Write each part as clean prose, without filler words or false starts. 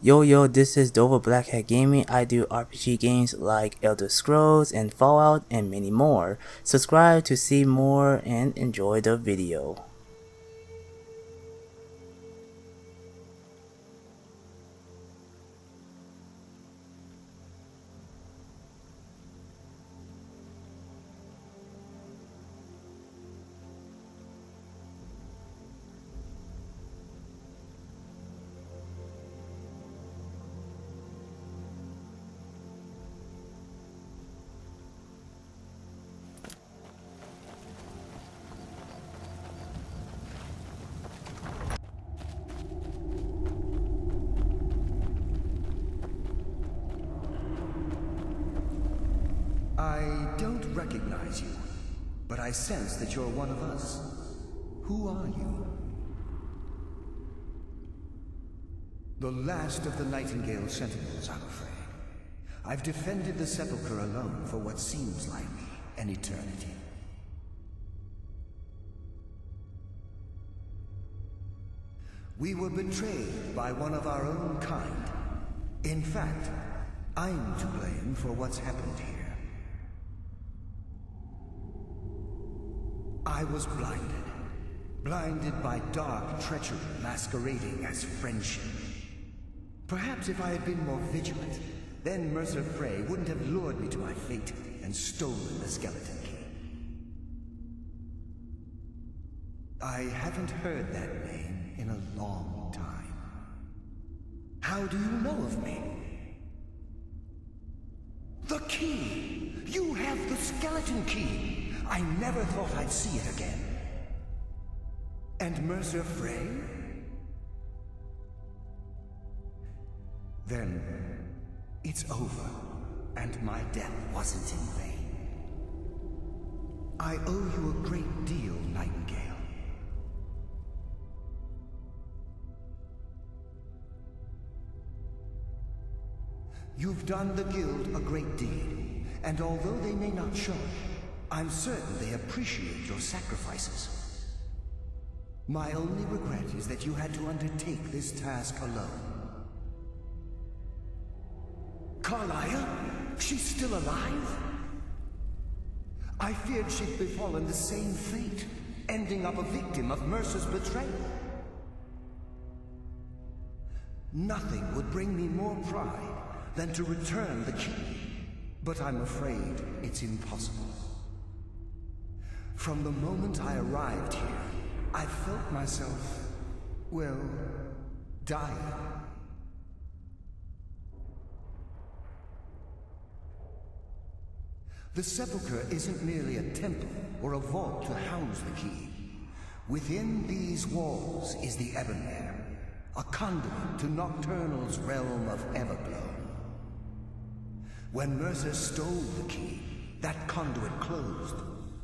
Yo, this is Dova Blackhat Gaming. I do RPG games like Elder Scrolls and Fallout and many more. Subscribe to see more and enjoy the video. I don't recognize you, but I sense that you're one of us. Who are you? The last of the Nightingale Sentinels, I'm afraid. I've defended the Sepulchre alone for what seems like an eternity. We were betrayed by one of our own kind. In fact, I'm to blame for what's happened here. I was blinded by dark treachery masquerading as friendship. Perhaps if I had been more vigilant, then Mercer Frey wouldn't have lured me to my fate and stolen the skeleton key. I haven't heard that name in a long time. How do you know of me? The key! You have the skeleton key! I never thought I'd see it again. And Mercer Frey? Then it's over, and my death wasn't in vain. I owe you a great deal, Nightingale. You've done the Guild a great deed, and although they may not show it, I'm certain they appreciate your sacrifices. My only regret is that you had to undertake this task alone. Carlia? She's still alive? I feared she'd befallen the same fate, ending up a victim of Mercer's betrayal. Nothing would bring me more pride than to return the key, but I'm afraid it's impossible. From the moment I arrived here, I felt myself, well, dying. The Sepulchre isn't merely a temple or a vault to house the key. Within these walls is the Ebonmere, a conduit to Nocturnal's realm of Everglow. When Mercer stole the key, that conduit closed,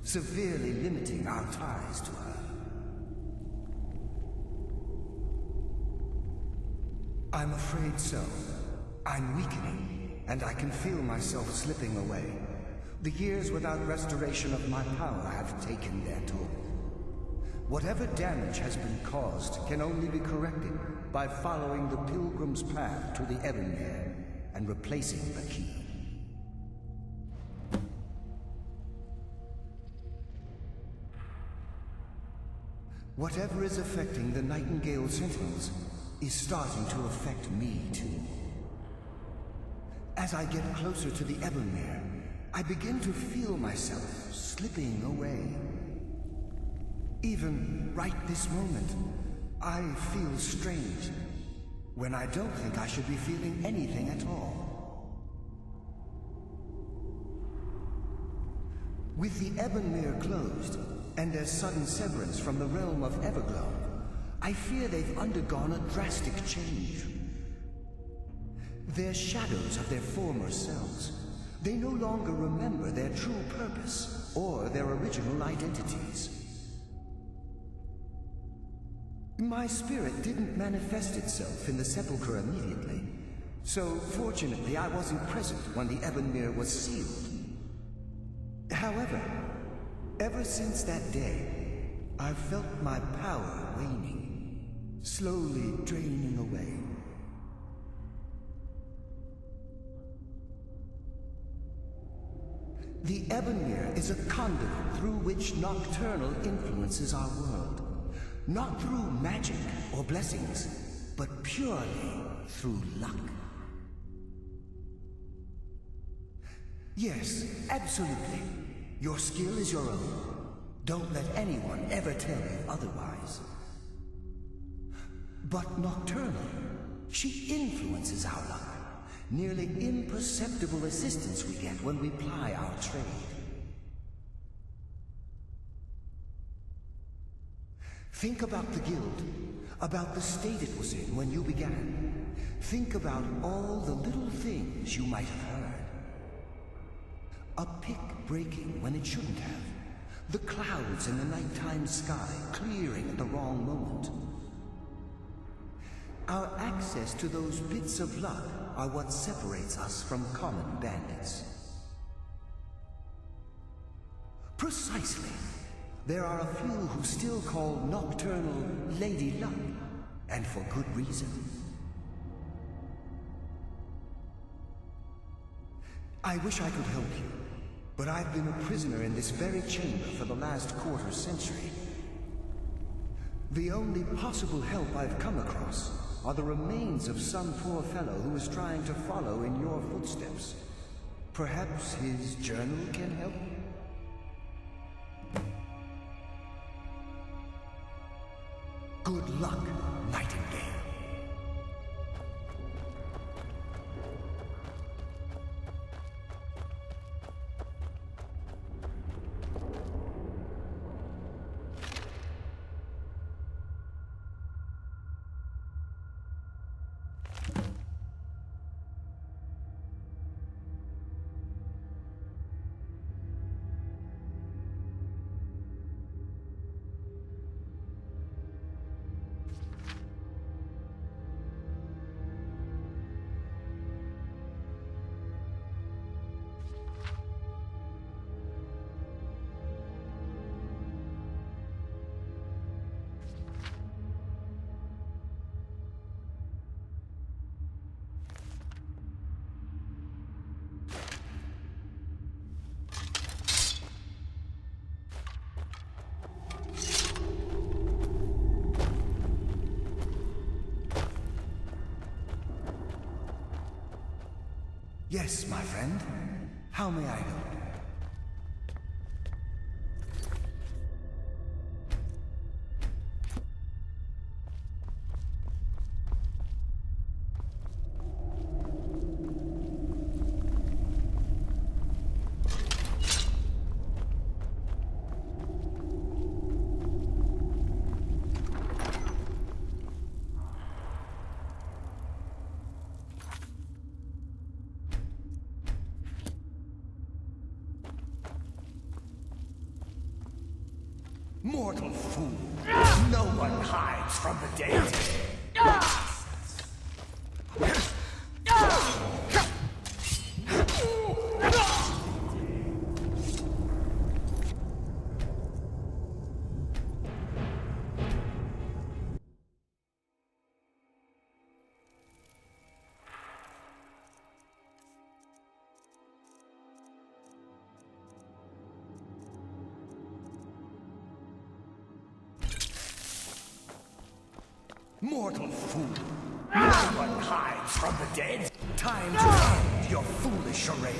severely limiting our ties to her. I'm afraid so. I'm weakening, and I can feel myself slipping away. The years without restoration of my power have taken their toll. Whatever damage has been caused can only be corrected by following the Pilgrim's path to the Ebonmere and replacing the key. Whatever is affecting the Nightingale Sentinels is starting to affect me too. As I get closer to the Ebonmere, I begin to feel myself slipping away. Even right this moment, I feel strange, when I don't think I should be feeling anything at all. With the Ebonmere closed, and their sudden severance from the realm of Everglow, I fear they've undergone a drastic change. They're shadows of their former selves. They no longer remember their true purpose or their original identities. My spirit didn't manifest itself in the Sepulchre immediately, so fortunately I wasn't present when the Ebonmere was sealed. However, ever since that day, I've felt my power waning, slowly draining away. The Ebonmere is a conduit through which Nocturnal influences our world. Not through magic or blessings, but purely through luck. Yes, absolutely. Your skill is your own. Don't let anyone ever tell you otherwise. But Nocturnal, she influences our luck. Nearly imperceptible assistance we get when we ply our trade. Think about the guild, about the state it was in when you began. Think about all the little things you might have heard. A pick breaking when it shouldn't have. The clouds in the nighttime sky clearing at the wrong moment. Our access to those bits of luck are what separates us from common bandits. Precisely. There are a few who still call Nocturnal Lady Luck, and for good reason. I wish I could help you, but I've been a prisoner in this very chamber for the last quarter century. The only possible help I've come across are the remains of some poor fellow who is trying to follow in your footsteps. Perhaps his journal can help? Good luck, Nightingale. Yes, my friend. How may I help? Mortal fool! No one hides from the dead! Mortal fool! No one hides from the dead! Time to end your foolish charade!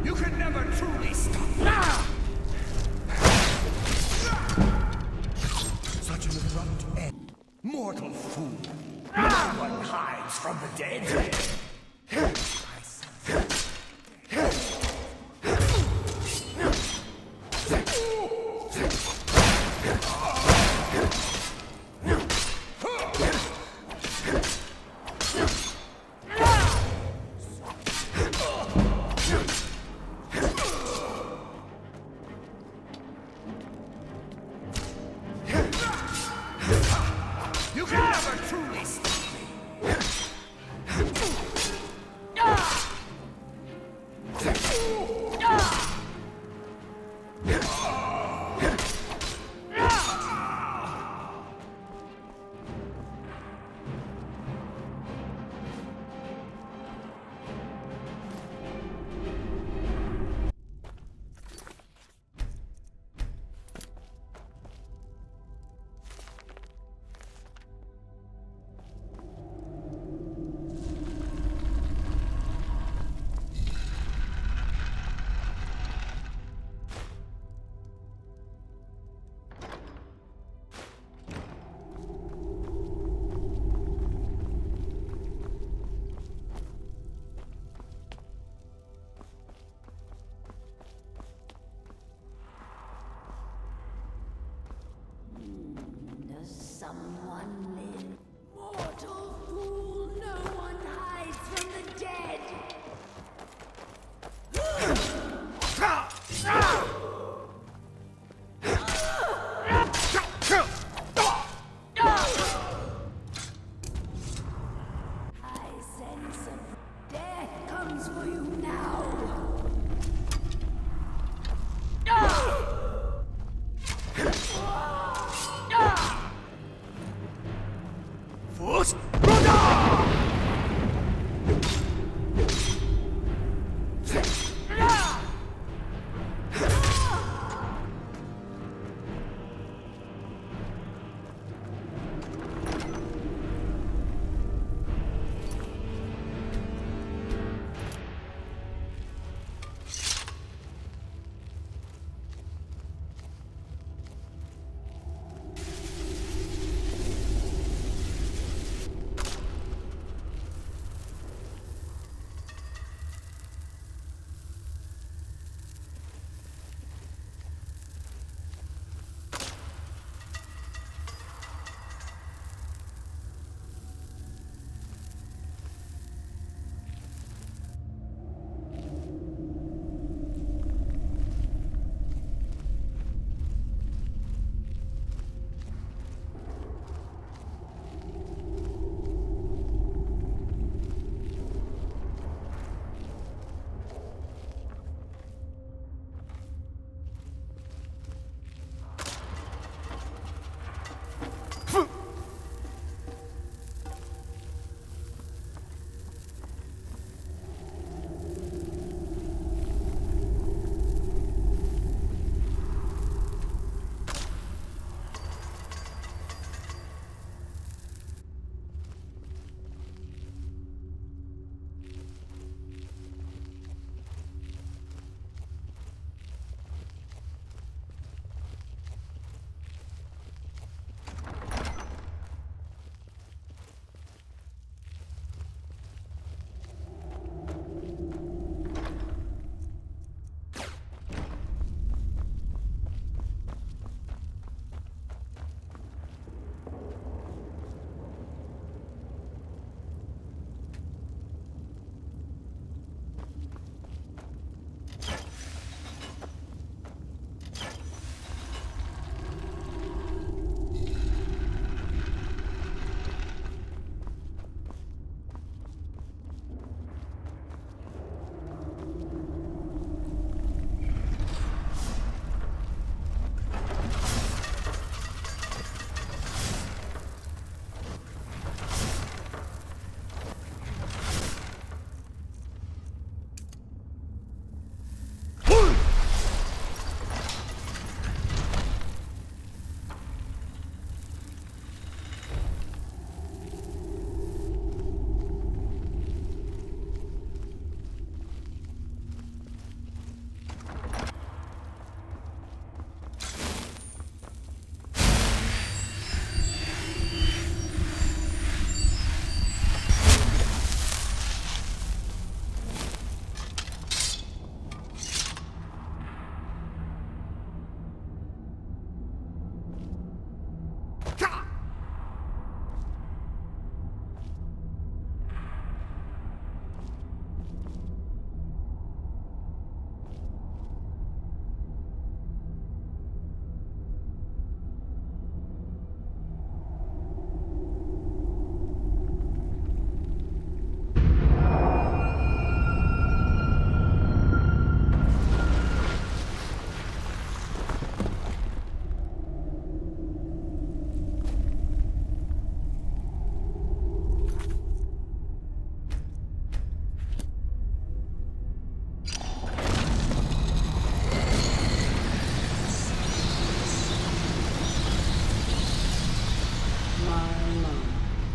You can never truly stop! Such an abrupt end. Mortal fool! No one hides from the dead! You can never truly stop me!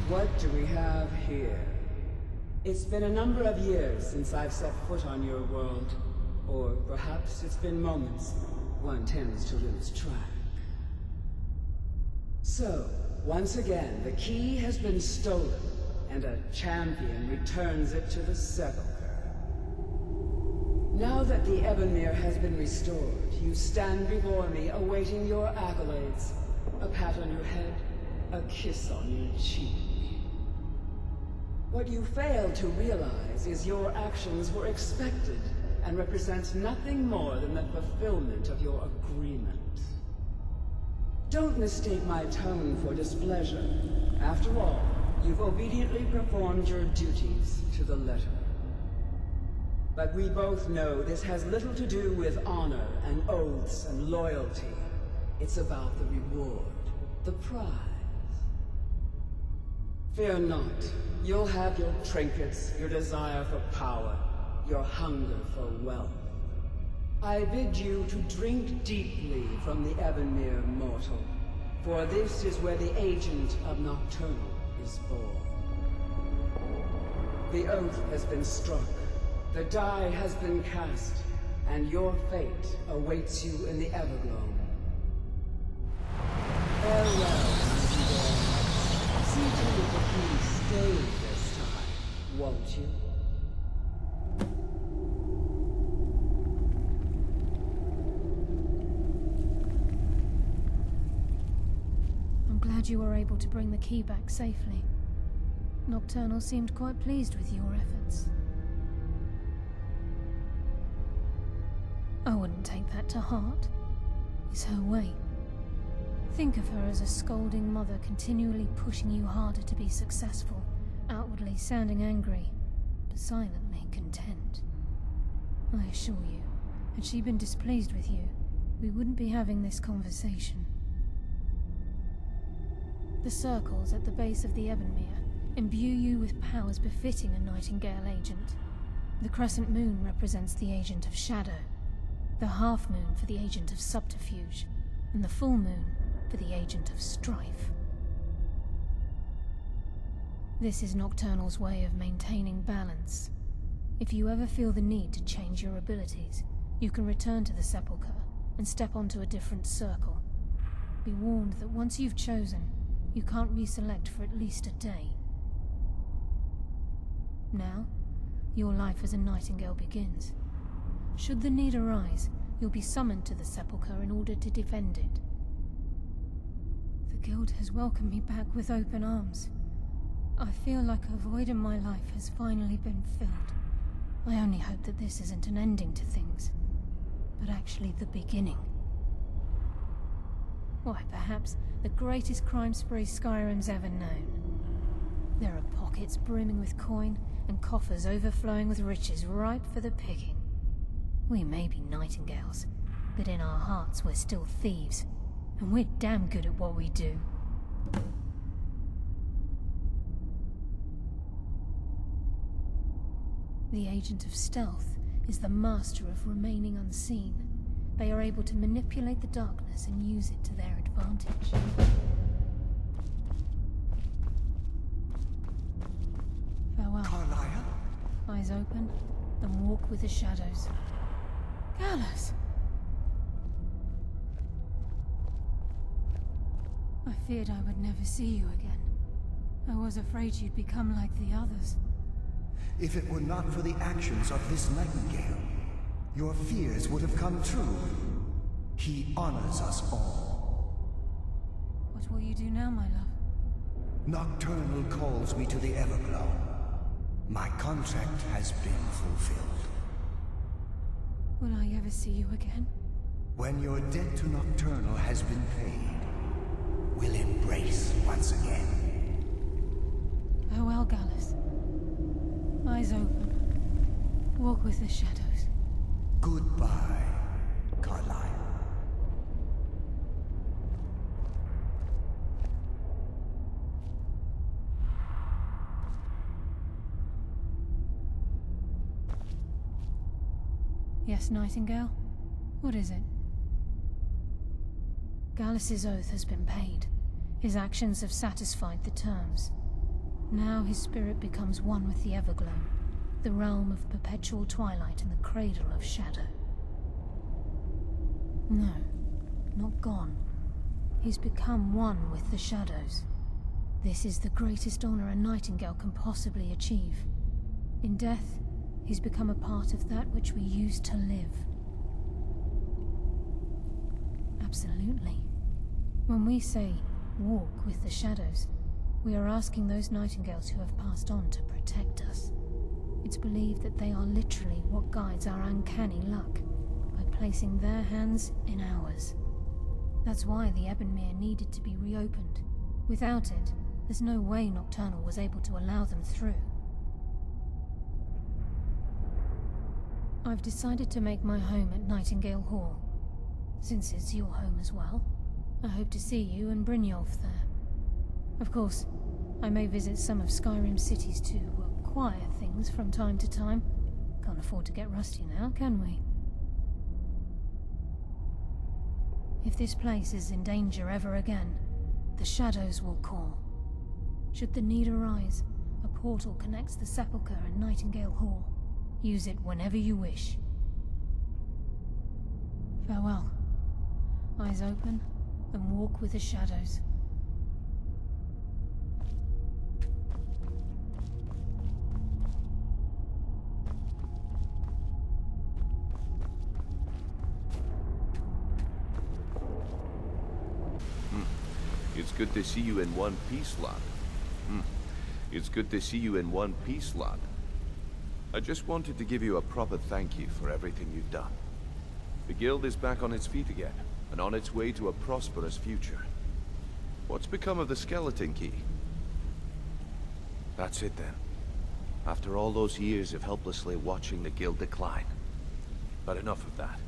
What do we have here? It's been a number of years since I've set foot on your world. Or perhaps it's been moments. One tends to lose track. So, once again, the key has been stolen, and a champion returns it to the sepulchre. Now that the Ebonmere has been restored, you stand before me awaiting your accolades. A pat on your head, a kiss on your cheek. What you fail to realize is your actions were expected and represent nothing more than the fulfillment of your agreement. Don't mistake my tone for displeasure. After all, you've obediently performed your duties to the letter. But we both know this has little to do with honor and oaths and loyalty. It's about the reward, the prize. Fear not. You'll have your trinkets, your desire for power, your hunger for wealth. I bid you to drink deeply from the Ebonmere mortal, for this is where the agent of Nocturnal is born. The oath has been struck, the die has been cast, and your fate awaits you in the Evergloam. Farewell, Nightingale. See to it that he stays this time, won't you? I'm glad you were able to bring the key back safely. Nocturnal seemed quite pleased with your efforts. I wouldn't take that to heart. It's her way. Think of her as a scolding mother continually pushing you harder to be successful, outwardly sounding angry, but silently content. I assure you, had she been displeased with you, we wouldn't be having this conversation. The circles at the base of the Ebonmere imbue you with powers befitting a Nightingale agent. The crescent moon represents the agent of shadow, the half moon for the agent of subterfuge, and the full moon for the agent of strife. This is Nocturnal's way of maintaining balance. If you ever feel the need to change your abilities, you can return to the Sepulchre and step onto a different circle. Be warned that once you've chosen, you can't reselect for at least a day. Now, your life as a Nightingale begins. Should the need arise, you'll be summoned to the Sepulchre in order to defend it. The Guild has welcomed me back with open arms. I feel like a void in my life has finally been filled. I only hope that this isn't an ending to things, but actually the beginning. Why, perhaps the greatest crime spree Skyrim's ever known. There are pockets brimming with coin, and coffers overflowing with riches ripe for the picking. We may be Nightingales, but in our hearts we're still thieves, and we're damn good at what we do. The Agent of Stealth is the master of remaining unseen. They are able to manipulate the darkness and use it to their advantage. Farewell. Carlisle? Eyes open, and walk with the shadows. Gallus! I feared I would never see you again. I was afraid you'd become like the others. If it were not for the actions of this Nightingale, your fears would have come true. He honors us all. What will you do now, my love? Nocturnal calls me to the Everglow. My contract has been fulfilled. Will I ever see you again? When your debt to Nocturnal has been paid, we'll embrace once again. Farewell, Gallus. Eyes open. Walk with the shadows. Goodbye, Carlisle. Yes, Nightingale? What is it? Gallus's oath has been paid. His actions have satisfied the terms. Now his spirit becomes one with the Evergloam, the realm of perpetual twilight and the cradle of shadow. No, not gone. He's become one with the shadows. This is the greatest honor a Nightingale can possibly achieve. In death, he's become a part of that which we used to live. Absolutely. When we say, walk with the shadows, we are asking those Nightingales who have passed on to protect us. It's believed that they are literally what guides our uncanny luck, by placing their hands in ours. That's why the Ebonmere needed to be reopened. Without it, there's no way Nocturnal was able to allow them through. I've decided to make my home at Nightingale Hall. Since it's your home as well, I hope to see you and Brynjolf there. Of course, I may visit some of Skyrim cities to acquire things from time to time. Can't afford to get rusty now, can we? If this place is in danger ever again, the shadows will call. Should the need arise, a portal connects the Sepulchre and Nightingale Hall. Use it whenever you wish. Farewell. Eyes open, and walk with the shadows. It's good to see you in one piece, lad. It's good to see you in one piece, lad. I just wanted to give you a proper thank you for everything you've done. The guild is back on its feet again, and on its way to a prosperous future. What's become of the skeleton key? That's it then. After all those years of helplessly watching the guild decline. But enough of that.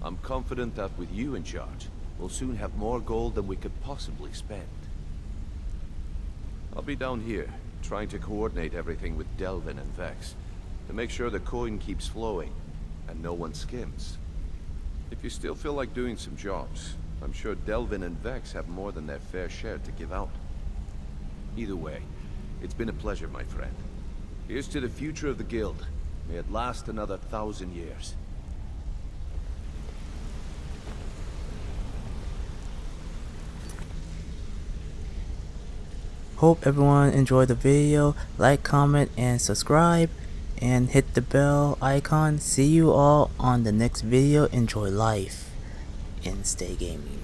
I'm confident that with you in charge, we'll soon have more gold than we could possibly spend. I'll be down here, trying to coordinate everything with Delvin and Vex, to make sure the coin keeps flowing, and no one skims. If you still feel like doing some jobs, I'm sure Delvin and Vex have more than their fair share to give out. Either way, it's been a pleasure, my friend. Here's to the future of the guild. May it last another 1,000 years. Hope everyone enjoyed the video. Like, comment, and subscribe. And hit the bell icon. See you all on the next video. Enjoy life and stay gaming.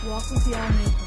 Walk with the army.